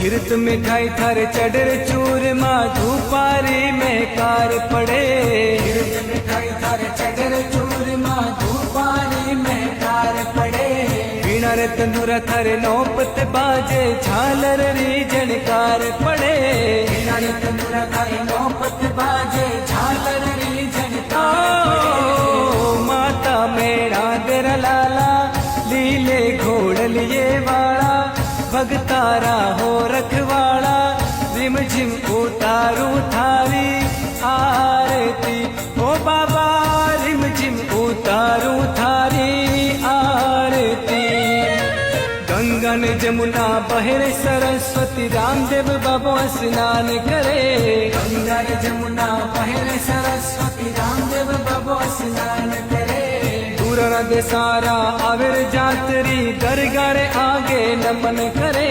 घिरत मिठाई थारे चढ़र चूरमा धूपारी में कार पड़े। घिरत मिठाई थारे चढ़र चूरमा धूपारी में कार पड़े। वीणा रे तंदूरा थारे नौपत बाजे झालर री झनकार पड़े। वीणा रे तंदूरा थारे नौपत बाजे झालर री झनकार पड़े। माता मेरा तेरा लाला लीले घोड़ लिए वाला भगतारा हो रखवाड़ा रिम झिम उतारू थारी आरती। ओ बाबा रिम झिम उतारू थारी आरती। गंगा ने जमुना बहरे सरस्वती रामदेव बाबा स्नान करे। गंगा ने जमुना बहरे सरस्वती रामदेव बाबा स्नान करे। दूर दे सारा आविर जातरी दरगाह रे आगे नमन करे।